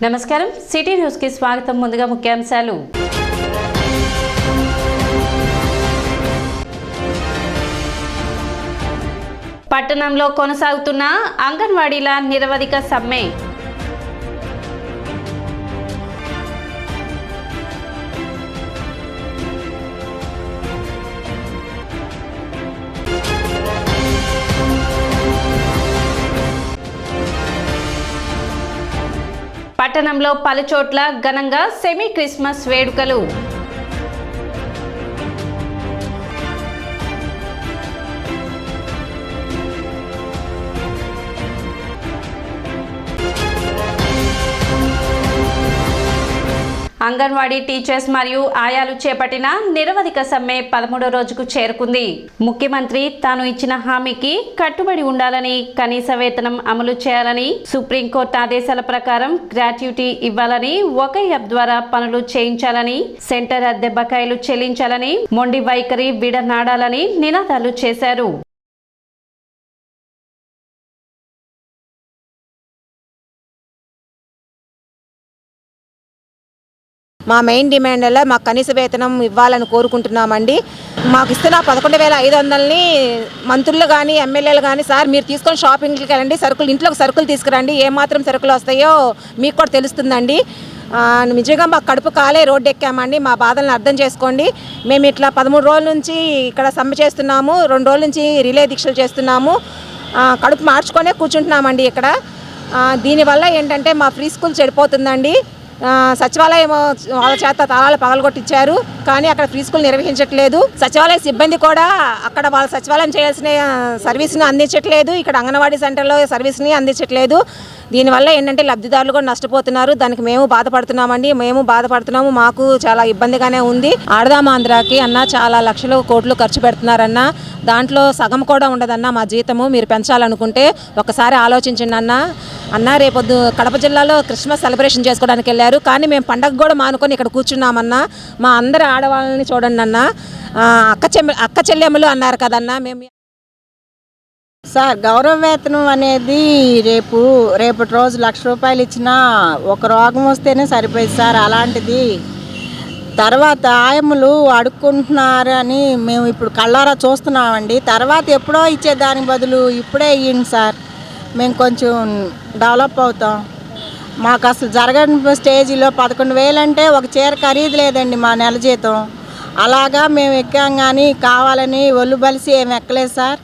నమస్కారం city news కి స్వాగతం. ముందుగా ముఖ్యాంశాలు. పట్టణంలో కొనసాగుతున్న అంగన్వాడీల నిరవధిక సమ్మె. పట్టణంలో పలుచోట్ల ఘనంగా సెమీ క్రిస్మస్ వేడుకలు. అంగన్వాడీ టీచర్స్ మరియు ఆయాలు చేపట్టిన నిరవధిక సమ్మె 13వ రోజుకు చేరుకుంది. ముఖ్యమంత్రి తాను ఇచ్చిన హామీకి కట్టుబడి ఉండాలని, కనీస వేతనం అమలు చేయాలని, సుప్రీంకోర్టు ఆదేశాల ప్రకారం గ్రాట్యుటీ ఇవ్వాలని, ఒక యాప్ ద్వారా పనులు చేయించాలని, సెంటర్ అద్దె బకాయిలు చెల్లించాలని, మొండి వైఖరి విడనాడాలని నినాదాలు చేశారు. మా మెయిన్ డిమాండ్లో మాకు కనీస వేతనం ఇవ్వాలని కోరుకుంటున్నామండి. మాకు ఇస్తున్న 11,500ని మంత్రులు కానీ ఎమ్మెల్యేలు కానీ, సార్ మీరు తీసుకొని షాపింగ్కి వెళ్ళండి, ఇంట్లోకి సరుకులు తీసుకురండి, ఏమాత్రం సరుకులు వస్తాయో మీకు కూడా తెలుస్తుందండి. నిజంగా మాకు కడుపు కాలే రోడ్డు ఎక్కామండి. మా బాధలను అర్థం చేసుకోండి. మేము ఇట్లా 13 రోజుల నుంచి ఇక్కడ సమ్మె చేస్తున్నాము, 2 రోజుల నుంచి రిలే దీక్షలు చేస్తున్నాము. కడుపు మార్చుకొనే కూర్చుంటున్నామండి ఇక్కడ. దీనివల్ల ఏంటంటే మా ఫ్రీ స్కూల్ చెడిపోతుందండి. సచివాలయం వాళ్ళ చేత తాళాలు పగలగొట్టించారు, కానీ అక్కడ ఫ్రీ స్కూల్ నిర్వహించట్లేదు. సచివాలయ సిబ్బంది కూడా అక్కడ వాళ్ళ సచివాలయం చేయాల్సిన సర్వీస్ని అందించట్లేదు, ఇక్కడ అంగన్వాడీ సెంటర్లో సర్వీస్ని అందించట్లేదు. దీనివల్ల ఏంటంటే లబ్ధిదారులు కూడా నష్టపోతున్నారు. దానికి మేము బాధపడుతున్నాము. మాకు చాలా ఇబ్బందిగానే ఉంది. ఆడదాం ఆంధ్రాకి అన్న చాలా లక్షలు కోట్లు ఖర్చు పెడుతున్నారన్న, దాంట్లో సగం కూడా ఉండదన్న మా జీతము. మీరు పెంచాలనుకుంటే ఒకసారి ఆలోచించండి అన్న. రేపొద్దు కడప జిల్లాలో క్రిస్మస్ సెలబ్రేషన్ చేసుకోవడానికి వెళ్ళారు, కానీ మేము పండగ కూడా మానుకొని ఇక్కడ కూర్చున్నామన్నా. మా అందరి ఆడవాళ్ళని చూడండి అన్న. అక్క చెల్లెమ్మలు అన్నారు కదన్నా. మేము సార్ గౌరవ వేతనం అనేది రేపటి రోజు 1,00,000 రూపాయలు ఇచ్చినా ఒక రోగం వస్తేనే సరిపోయింది సార్. అలాంటిది తర్వాత ఆయమ్మలు అడుక్కుంటున్నారు అని మేము ఇప్పుడు కళ్ళారా చూస్తున్నామండి. తర్వాత ఎప్పుడో ఇచ్చేదానికి బదులు ఇప్పుడే ఇవ్వండి సార్, మేము కొంచెం డెవలప్ అవుతాం. మాకు అసలు జరగని స్టేజీలో 11,000 అంటే ఒక చీర ఖరీదు లేదండి మా నెల జీతం. అలాగా మేము ఎక్కాం, కానీ కావాలని ఒళ్ళు బలిసి ఏమి ఎక్కలేదు సార్.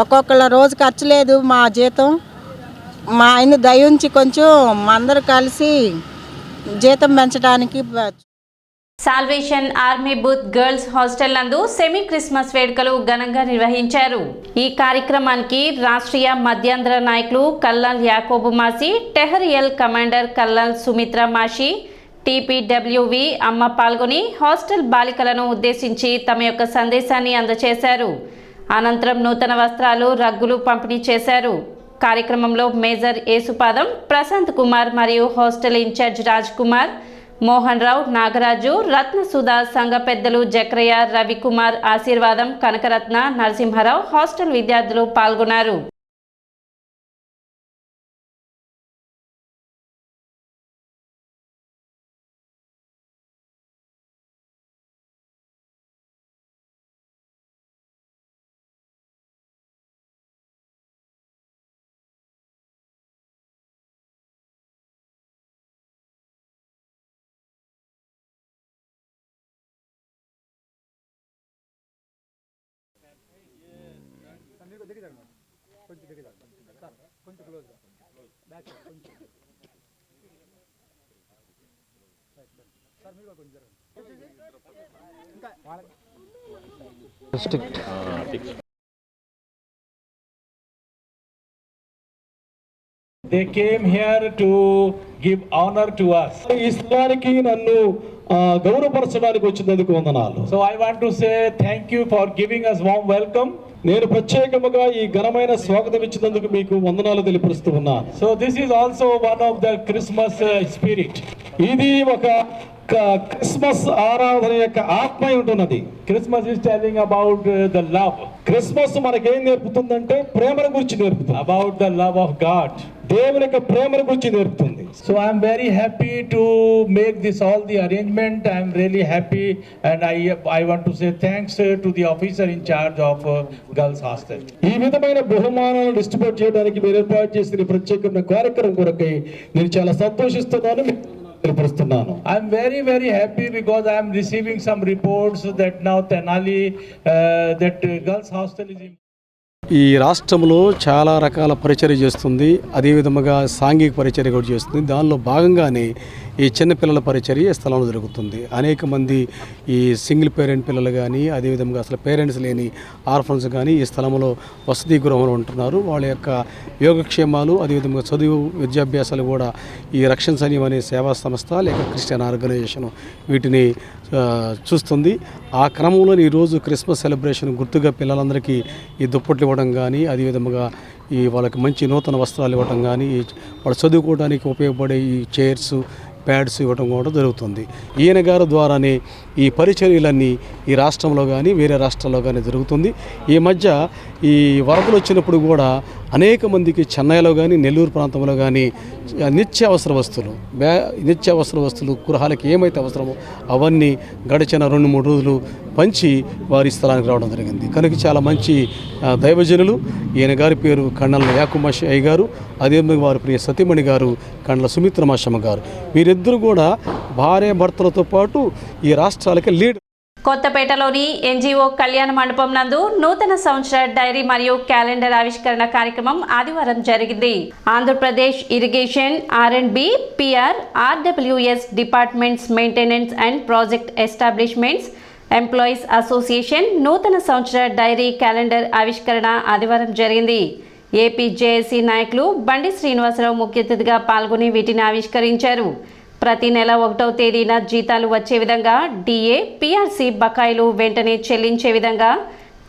ఒక్కొక్కళ్ళ రోజు ఖర్చు లేదు మా జీతం. మా ఆయన దయ ఉంచి కొంచెం అందరూ కలిసి జీతం పెంచడానికి. Salvation army booth girls hostel నందు సెమీ క్రిస్మస్ వేడుకలు ఘనంగా నిర్వహించారు. ఈ కార్యక్రమానికి రాష్ట్రీయ మధ్యాంధ్ర నాయకులు కల్లాల్ యాకోబు మాసి, టెహరియల్ కమాండర్ కల్లాల్ సుమిత్ర మాషి, టీపీడబ్ల్యూవి అమ్మ పాల్గొని హాస్టల్ బాలికలను ఉద్దేశించి తమ యొక్క సందేశాన్ని అందజేశారు. అనంతరం నూతన వస్త్రాలు, రగ్గులు పంపిణీ చేశారు. కార్యక్రమంలో మేజర్ ఏసుపాదం, ప్రశాంత్ కుమార్ మరియు హాస్టల్ ఇన్ఛార్జ్ రాజ్ కుమార్, మోహన్ రావు, నాగరాజు, రత్నసుధా, సంఘ పెద్దలు జక్రయ్య, రవికుమార్, ఆశీర్వాదం, కనకరత్న, నరసింహారావు, హాస్టల్ విద్యార్థులు పాల్గొన్నారు. They came here to give honor to us. ఈ స్థలానికి నన్ను గౌరవపరచడానికి వచ్చినందుకు వందనాలు. So I want to say thank you for giving us warm welcome. నేను ప్రత్యేకముగా ఈ ఘనమైన స్వాగతం ఇచ్చినందుకు మీకు వందనాలు తెలియపరుస్తూ ఉన్నాను. So this is also one of the Christmas spirit. ఇది ఒక క్రిస్మస్ ఆరాధన యొక్క ఆత్మ ఉంటున్నది. Christmas is telling about the love. Christmas మనకేం నేర్పుతుందంటే ప్రేమను గురించి నేర్పుతుంది. About the love of God. దేవుని యొక్క ప్రేమను గురించి నేర్పుతుంది. So I'm very happy to make this all the arrangement. I'm really happy and I want to say thanks to the officer in charge of girls hostel. ఈ విధమైన బహుమానాలను distribute చేయడానికి మీరు ఏర్పాటు చేసిన ప్రత్యేకమైన కార్యక్రమం కొరకై నేను చాలా సంతోషిస్తున్నాను. I'm very happy because I am receiving some reports that now Tenali that girls hostel is ఈ రాష్ట్రంలో చాలా రకాల పరిచర్య చేస్తుంది. అదేవిధంగా సాంఘిక పరిచర్య కూడా చేస్తుంది. దానిలో భాగంగానే ఈ చిన్నపిల్లల పరిచర్య ఈ స్థలంలో జరుగుతుంది. అనేక మంది ఈ సింగిల్ పేరెంట్ పిల్లలు కానీ అదేవిధంగా అసలు పేరెంట్స్ లేని ఆర్ఫన్స్ కానీ ఈ స్థలంలో వసతి గృహంలో ఉంటున్నారు. వాళ్ళ యొక్క యోగక్షేమాలు అదేవిధంగా చదువు విద్యాభ్యాసాలు కూడా ఈ రక్షణ సైన్యం అనే సేవా సంస్థ లేక క్రిస్టియన్ ఆర్గనైజేషన్ వీటిని చూస్తుంది. ఆ క్రమంలో ఈరోజు క్రిస్మస్ సెలబ్రేషన్ గుర్తుగా పిల్లలందరికీ ఈ దుప్పట్లు ఇవ్వడం కానీ అదేవిధంగా ఈ వాళ్ళకి మంచి నూతన వస్త్రాలు ఇవ్వడం కానీ వాళ్ళు చదువుకోవడానికి ఉపయోగపడే ఈ చైర్స్ ప్యాడ్స్ ఇవ్వడం కూడా జరుగుతుంది. ఈయన గారి ద్వారానే ఈ పరిచర్యలన్నీ ఈ రాష్ట్రంలో కానీ వేరే రాష్ట్రాల్లో కానీ జరుగుతుంది. ఈ మధ్య ఈ వరదలు వచ్చినప్పుడు కూడా అనేక మందికి చెన్నైలో కానీ నెల్లూరు ప్రాంతంలో కానీ నిత్యావసర వస్తువులు గృహాలకి ఏమైతే అవసరమో అవన్నీ గడిచిన 2-3 రోజులు పంచి వారి స్థలానికి రావడం జరిగింది. కనుక చాలా మంచి దైవజనులు. ఈయన గారి పేరు కండల యాకుమాషి అయ్య గారు, అదేవిధంగా వారి ప్రియ సతీమణి గారు కండల సుమిత్రమాషమ్మ గారు. వీరిద్దరూ కూడా భార్య భర్తలతో పాటు ఈ రాష్ట్రాలకి లీడ్. కొత్తపేటలోని ఎన్జిఓ కళ్యాణ మండపం నందు నూతన సంవత్సర డైరీ మరియు క్యాలెండర్ ఆవిష్కరణ కార్యక్రమం ఆదివారం జరిగింది. Andhra Pradesh irrigation R&B PR RWS departments maintenance and project establishments employees association నూతన సంవత్సర డైరీ క్యాలెండర్ ఆవిష్కరణ ఆదివారం జరిగింది. ఏపీ జేఏసీ నాయకులు బండి శ్రీనివాసరావు ముఖ్య అతిథిగా పాల్గొని వీటిని ఆవిష్కరించారు. ప్రతి నెల 1వ తేదీన జీతాలు వచ్చే విధంగా DA PRC బకాయిలు వెంటనే చెల్లించే విధంగా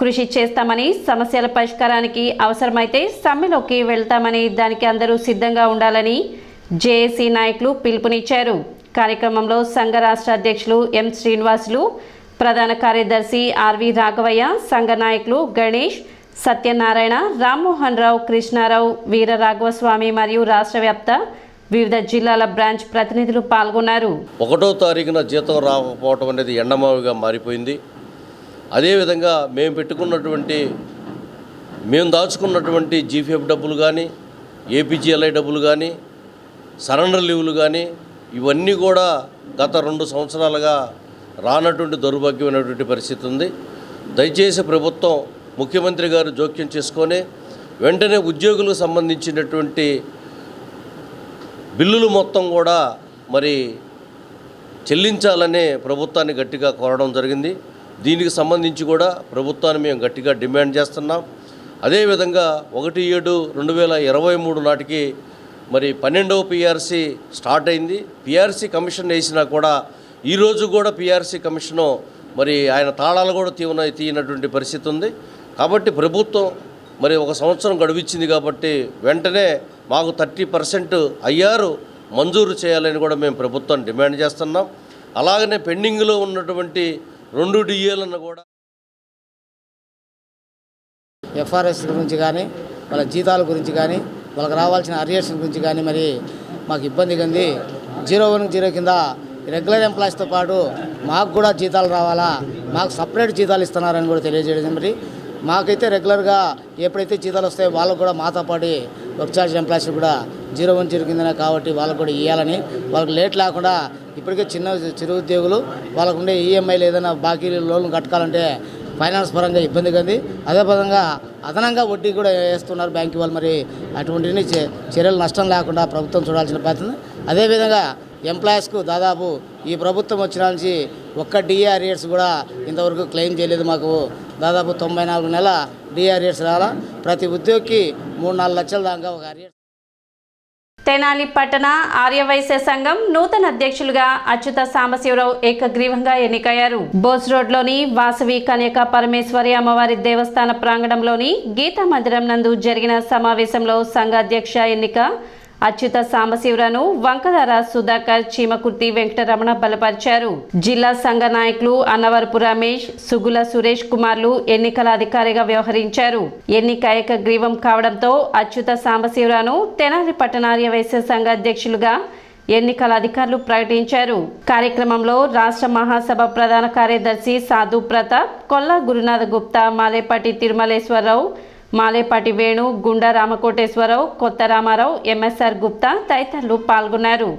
కృషి చేస్తామని, సమస్యల పరిష్కారానికి అవసరమైతే సమ్మెలోకి వెళ్తామని, దానికి అందరూ సిద్ధంగా ఉండాలని జేఏసీ నాయకులు పిలుపునిచ్చారు. కార్యక్రమంలో సంఘ రాష్ట్ర అధ్యక్షులు M శ్రీనివాసులు, ప్రధాన కార్యదర్శి RV రాఘవయ్య, సంఘ నాయకులు గణేష్, సత్యనారాయణ, రామ్మోహన్ రావు, కృష్ణారావు, వీర రాఘవస్వామి మరియు రాష్ట్ర వ్యాప్త వివిధ జిల్లాల బ్రాంచ్ ప్రతినిధులు పాల్గొన్నారు. 1వ తారీఖున జీతం రాకపోవటం అనేది ఎండమావిగా మారిపోయింది. అదేవిధంగా మేము దాచుకున్నటువంటి GPF డబ్బులు కానీ APGLI డబ్బులు కానీ సరెండర్ లీవులు కానీ ఇవన్నీ కూడా గత 2 సంవత్సరాలుగా రానటువంటి దౌర్భాగ్యమైనటువంటి పరిస్థితి ఉంది. దయచేసి ప్రభుత్వం ముఖ్యమంత్రి గారు జోక్యం చేసుకొని వెంటనే ఉద్యోగులకు సంబంధించినటువంటి బిల్లులు మొత్తం కూడా మరి చెల్లించాలనే ప్రభుత్వాన్ని గట్టిగా కోరడం జరిగింది. దీనికి సంబంధించి కూడా ప్రభుత్వాన్ని మేము గట్టిగా డిమాండ్ చేస్తున్నాం. అదేవిధంగా 1/7/2023 నాటికి మరి 12వ PRC స్టార్ట్ అయింది. PRC కమిషన్ వేసినా కూడా ఈరోజు కూడా PRC కమిషను మరి ఆయన తాళాలు కూడా తీయనటువంటి పరిస్థితి ఉంది. కాబట్టి ప్రభుత్వం మరి 1 సంవత్సరం గడువిచ్చింది కాబట్టి వెంటనే మాకు 30% అయ్యారు మంజూరు చేయాలని కూడా మేము ప్రభుత్వాన్ని డిమాండ్ చేస్తున్నాం. అలాగనే పెండింగ్లో ఉన్నటువంటి 2 DAలను కూడా FRS గురించి కానీ వాళ్ళ జీతాల గురించి కానీ వాళ్ళకి రావాల్సిన అరియర్స్ గురించి కానీ మరి మాకు ఇబ్బందిగా ఉంది. 010 కింద రెగ్యులర్ ఎంప్లాయీస్తో పాటు మాకు కూడా జీతాలు రావాలా, మాకు సపరేట్ జీతాలు ఇస్తున్నారని కూడా తెలియజేయడం. మరి మాకైతే రెగ్యులర్గా ఎప్పుడైతే జీతాలు వస్తాయో వాళ్ళకు కూడా మాతో పాటు వర్క్ ఛార్జ్ ఎంప్లాయీస్ కూడా 010 కిందనే కాబట్టి వాళ్ళకు కూడా ఇవ్వాలని, వాళ్ళకి లేట్ లేకుండా ఇప్పటికే చిరు ఉద్యోగులు వాళ్ళకు ఉండే EMIలు ఏదైనా బాకీ లోన్లు కట్టుకోవాలంటే ఫైనాన్స్ పరంగా ఇబ్బందిగా ఉంది. అదేవిధంగా అదనంగా వడ్డీ కూడా వేస్తున్నారు బ్యాంకు వాళ్ళు. మరి అటువంటి చర్యలు నష్టం లేకుండా ప్రభుత్వం చూడాల్సిన బాధ్యత. అదేవిధంగా ఎంప్లాయీస్కు దాదాపు ఈ ప్రభుత్వం వచ్చిన నుంచి ఒక్క DA అరియర్స్ కూడా ఇంతవరకు క్లెయిమ్ చేయలేదు. మాకు దాదాపు 94 నెలల DA అరియర్స్ రావాలా. ప్రతి ఉద్యోగికి 3-4 లక్షల దాకా ఒక అరియర్స్. తెనాలి పట్టణ ఆర్యవైశ్య సంఘం నూతన అధ్యక్షులుగా అచ్యుత సాంబశివరావు ఏకగ్రీవంగా ఎన్నికయ్యారు. బోస్ రోడ్లోని వాసవి కన్యకా పరమేశ్వరి అమ్మవారి దేవస్థాన ప్రాంగణంలోని గీతా మందిరం నందు జరిగిన సమావేశంలో సంఘ అధ్యక్ష ఎన్నిక అచ్యుత సాంబశివరావును వంకదార సుధాకర్, చీమకుర్తి వెంకటరమణ బలపరిచారు. జిల్లా సంఘ నాయకులు అన్నవరపు రమేష్, సుగుల సురేష్ కుమార్లు ఎన్నికల అధికారిగా వ్యవహరించారు. ఎన్నిక ఏకగ్రీవం కావడంతో అచ్యుత సాంబశివరావును తెనాలి పట్టణ ఆర్యవైశ్య సంఘ అధ్యక్షులుగా ఎన్నికల అధికారులు ప్రకటించారు. కార్యక్రమంలో రాష్ట్ర మహాసభ ప్రధాన కార్యదర్శి సాధు ప్రతాప్, కొల్లా గురునాథ గుప్తా, మాలేపాటి తిరుమలేశ్వరరావు, మాలేపాటి వేణు, గుండా రామకోటేశ్వరరావు, కొత్త రామారావు, ఎంఎస్ఆర్ గుప్తా తదితరులు పాల్గొన్నారు.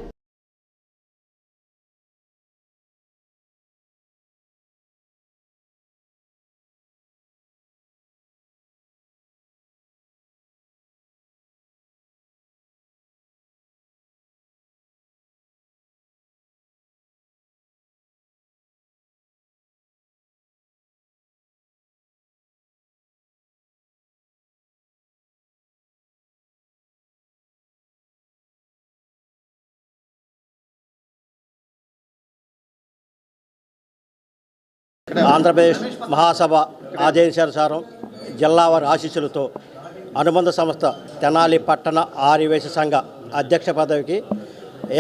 ఆంధ్రప్రదేశ్ మహాసభ ఆదేశానుసారం జిల్లా వారి ఆశీస్సులతో అనుబంధ సంస్థ తెనాలి పట్టణ ఆర్యవైశ్య సంఘ అధ్యక్ష పదవికి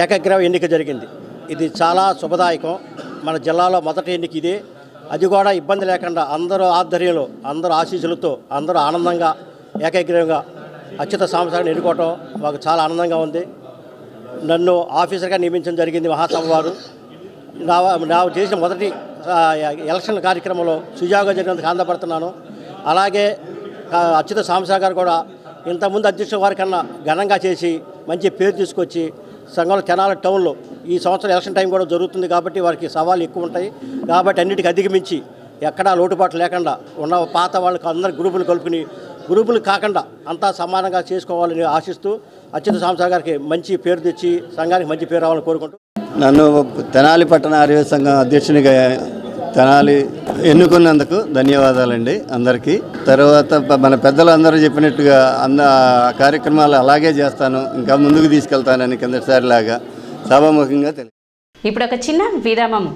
ఏకగ్రీవ ఎన్నిక జరిగింది. ఇది చాలా శుభదాయకం. మన జిల్లాలో మొదటి ఎన్నిక ఇదే. అది కూడా ఇబ్బంది లేకుండా అందరూ ఆధ్వర్యంలో, అందరూ ఆశీస్సులతో, అందరూ ఆనందంగా ఏకగ్రీవంగా అచ్యుత సాంబశివరావుని ఎన్నుకోవటం మాకు చాలా ఆనందంగా ఉంది. నన్ను ఆఫీసర్గా నియమించడం జరిగింది మహాసభ వారు. నా చేసిన మొదటి ఎలక్షన్ కార్యక్రమంలో సుజావుగా జరిగినందుకు ఆనందపడుతున్నాను. అలాగే అచ్యుత సాంబశివరావు గారు కూడా ఇంతకుముందు అధ్యక్షుల వారి కన్నా ఘనంగా చేసి మంచి పేరు తీసుకొచ్చి సంఘంలో తెనాలి టౌన్లో ఈ సంవత్సరం ఎలక్షన్ టైం కూడా జరుగుతుంది కాబట్టి వారికి సవాళ్ళు ఎక్కువ ఉంటాయి. కాబట్టి అన్నిటికీ అధిగమించి ఎక్కడా లోటుపాటు లేకుండా ఉన్న పాత వాళ్ళకి అందరి గ్రూపులు కలుపుకుని గ్రూపులు కాకుండా అంతా సమానంగా చేసుకోవాలని ఆశిస్తూ అచ్యుత సాంబశివరావు గారికి మంచి పేరు తెచ్చి సంఘానికి మంచి పేరు రావాలని కోరుకుంటూ నన్ను తెనాలి పట్టణ ఆర్యవైశ్య సంఘం అధ్యక్షునిగా తెనాలి ఎన్నుకున్నందుకు ధన్యవాదాలండి అందరికీ. తర్వాత మన పెద్దలు అందరూ చెప్పినట్టుగా కార్యక్రమాలు అలాగే చేస్తాను, ఇంకా ముందుకు తీసుకెళ్తానని కిందసారిలాగా సభాముఖంగా తెలియదు. ఇప్పుడు ఒక చిన్న విరామం.